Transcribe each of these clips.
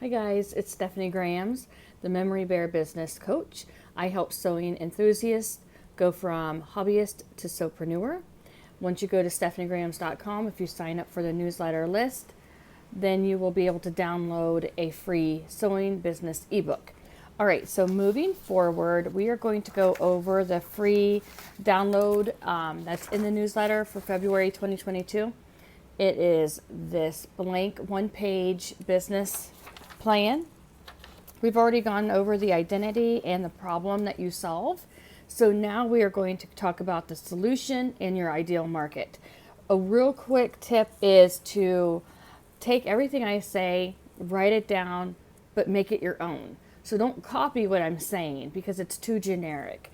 Hi guys, it's Stephanie Grams, the Memory Bear Business Coach. I help sewing enthusiasts go from hobbyist to sewpreneur. Once you go to stephaniegrams.com, if you sign up for the newsletter list, then you will be able to download a free sewing business ebook. All right, so moving forward, we are going to go over the free download that's in the newsletter for February 2022. It is this blank one-page business plan. We've already gone over the identity and the problem that you solve. So now we are going to talk about the solution in your ideal market. A real quick tip is to take everything I say, write it down, but make it your own. So don't copy what I'm saying because it's too generic.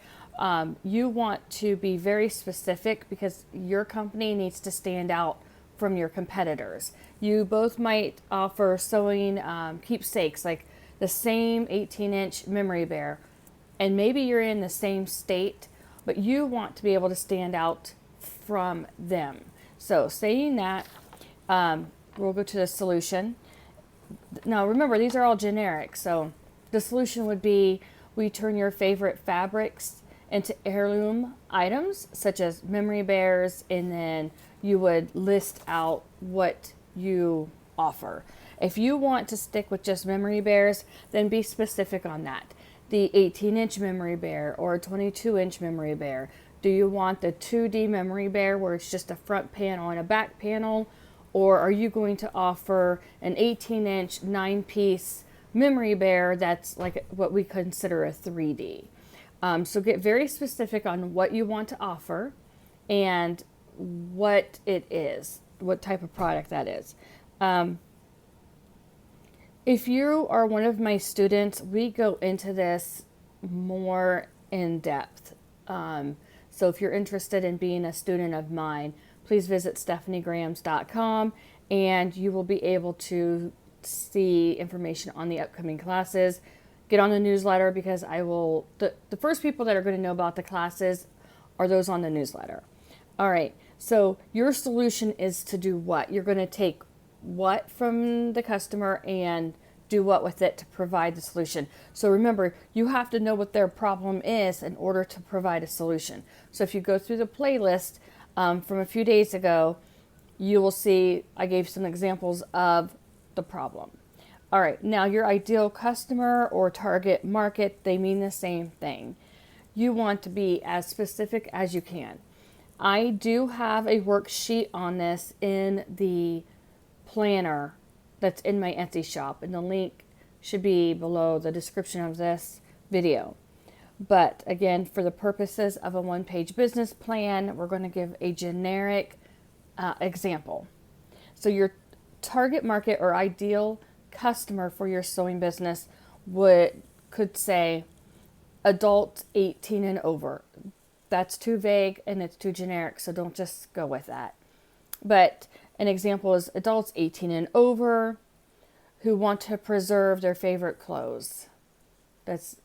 You want to be very specific because your company needs to stand out from your competitors. You both might offer sewing keepsakes, like the same 18-inch memory bear, and maybe you're in the same state, but you want to be able to stand out from them. So saying that, we'll go to the solution. Now remember, these are all generic, so the solution would be we turn your favorite fabrics into heirloom items such as memory bears, and then you would list out what you offer. If you want to stick with just memory bears, then be specific on that. The 18-inch memory bear or a 22-inch memory bear. Do you want the 2D memory bear where it's just a front panel and a back panel? Or are you going to offer an 18-inch 9-piece memory bear that's like what we consider a 3D? So get very specific on what you want to offer and what it is, what type of product that is. If you are one of my students, we go into this more in depth. So if you're interested in being a student of mine, please visit stephaniegrams.com and you will be able to see information on the upcoming classes. Get on the newsletter because the first people that are going to know about the classes are those on the newsletter. All right, so your solution is to do what? You're going to take what from the customer and do what with it to provide the solution. So remember, you have to know what their problem is in order to provide a solution. So if you go through the playlist from a few days ago, you will see I gave some examples of the problem. All right, now your ideal customer or target market, they mean the same thing. You want to be as specific as you can. I do have a worksheet on this in the planner that's in my Etsy shop, and the link should be below the description of this video. But again, for the purposes of a one-page business plan, we're going to give a generic example. So your target market or ideal customer for your sewing business could say adult 18 and over. That's too vague and it's too generic, so don't just go with that. But an example is adults 18 and over who want to preserve their favorite clothes. That's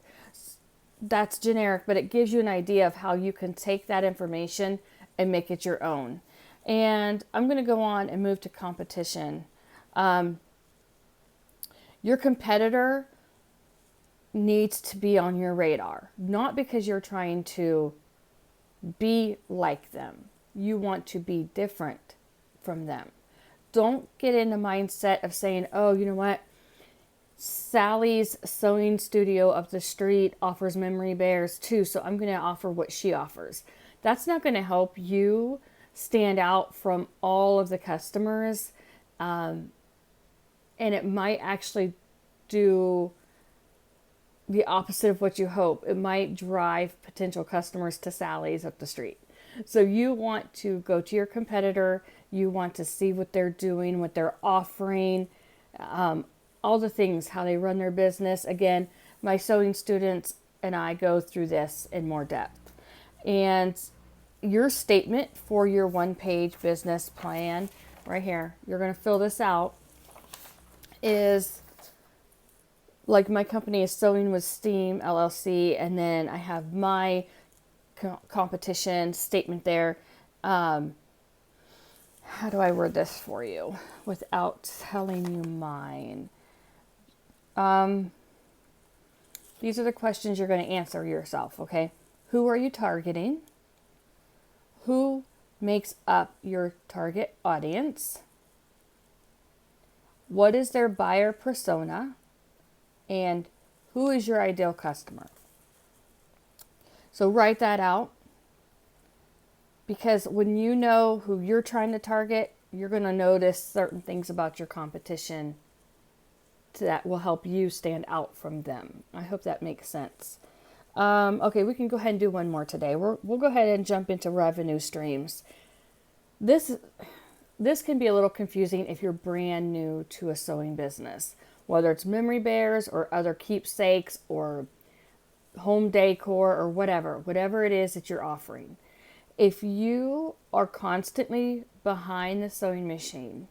generic, but it gives you an idea of how you can take that information and make it your own. And I'm going to go on and move to competition. Your competitor needs to be on your radar, not because you're trying to be like them. You want to be different from them. Don't get in the mindset of saying, oh, you know what? Sally's sewing studio up the street offers memory bears too, so I'm going to offer what she offers. That's not going to help you stand out from all of the customers. And it might actually do the opposite of what you hope. It might drive potential customers to Sally's up the street. So you want to go to your competitor. You want to see what they're doing, what they're offering, all the things, how they run their business. Again, my sewing students and I go through this in more depth. And your statement for your one-page business plan, right here, you're going to fill this out, is like my company is Sewing with Steam LLC, and then I have my competition statement there. How do I word this for you without telling you mine? These are the questions you're going to answer yourself, okay? Who are you targeting? Who makes up your target audience? What is their buyer persona? And who is your ideal customer? So write that out, because when you know who you're trying to target, you're going to notice certain things about your competition that will help you stand out from them. I hope that makes sense. Okay, we can go ahead and do one more today. We'll go ahead and jump into revenue streams. This can be a little confusing if you're brand new to a sewing business, whether it's memory bears or other keepsakes or home decor or whatever it is that you're offering. If you are constantly behind the sewing machine,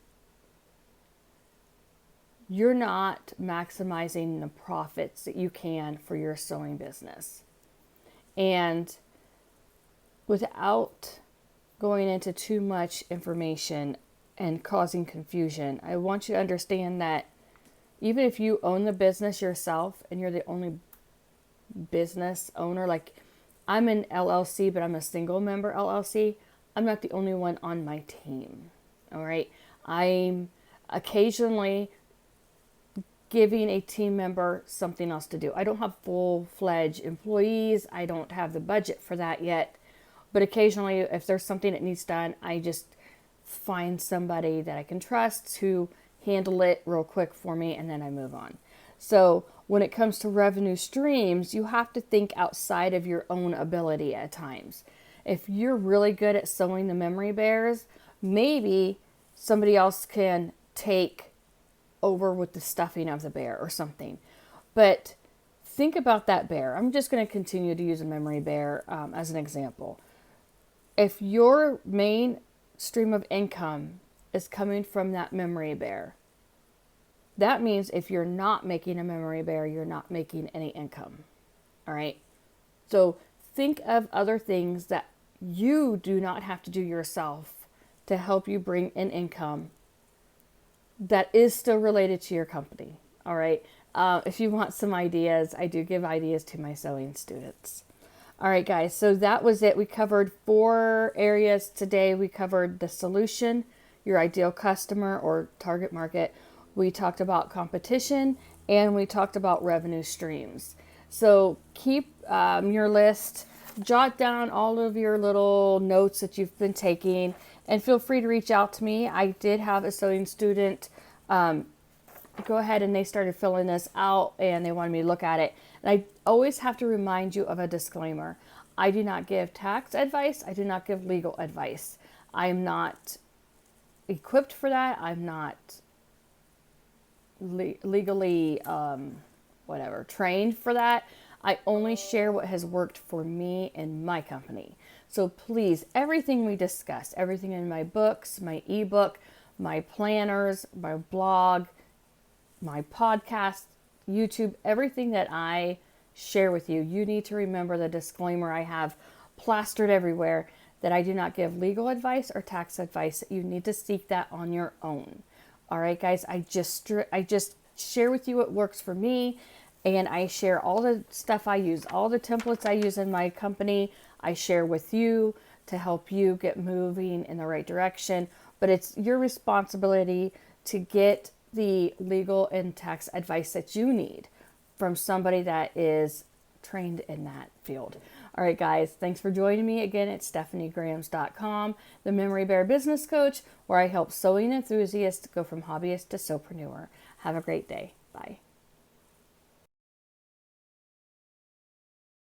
you're not maximizing the profits that you can for your sewing business. And without going into too much information and causing confusion, I want you to understand that even if you own the business yourself and you're the only business owner, like I'm an LLC, but I'm a single member LLC, I'm not the only one on my team. All right. I'm occasionally giving a team member something else to do. I don't have full-fledged employees. I don't have the budget for that yet. But occasionally, if there's something that needs done, I just find somebody that I can trust to handle it real quick for me, and then I move on. So when it comes to revenue streams, you have to think outside of your own ability at times. If you're really good at sewing the memory bears, maybe somebody else can take over with the stuffing of the bear or something. But think about that bear. I'm just going to continue to use a memory bear as an example. If your main stream of income is coming from that memory bear, that means if you're not making a memory bear, you're not making any income. All right. So think of other things that you do not have to do yourself to help you bring in income that is still related to your company. All right. If you want some ideas, I do give ideas to my sewing students. All right, guys. So that was it. We covered 4 areas today. We covered the solution, your ideal customer or target market. We talked about competition, and we talked about revenue streams. So keep your list, jot down all of your little notes that you've been taking, and feel free to reach out to me. I did have a sewing student go ahead and they started filling this out, and they wanted me to look at it. And I always have to remind you of a disclaimer. I do not give tax advice. I do not give legal advice. I'm not equipped for that. I'm not legally trained for that. I only share what has worked for me and my company. So please, everything we discuss, everything in my books, my ebook, my planners, my blog, my podcast, YouTube, everything that I share with you, you need to remember the disclaimer I have plastered everywhere, that I do not give legal advice or tax advice. You need to seek that on your own. All right, guys, I just share with you what works for me, and I share all the stuff I use, all the templates I use in my company. I share with you to help you get moving in the right direction. But it's your responsibility to get the legal and tax advice that you need from somebody that is trained in that field. All right, guys, thanks for joining me again at stephaniegrams.com, the Memory Bear Business Coach, where I help sewing enthusiasts go from hobbyist to sewpreneur. Have a great day. Bye.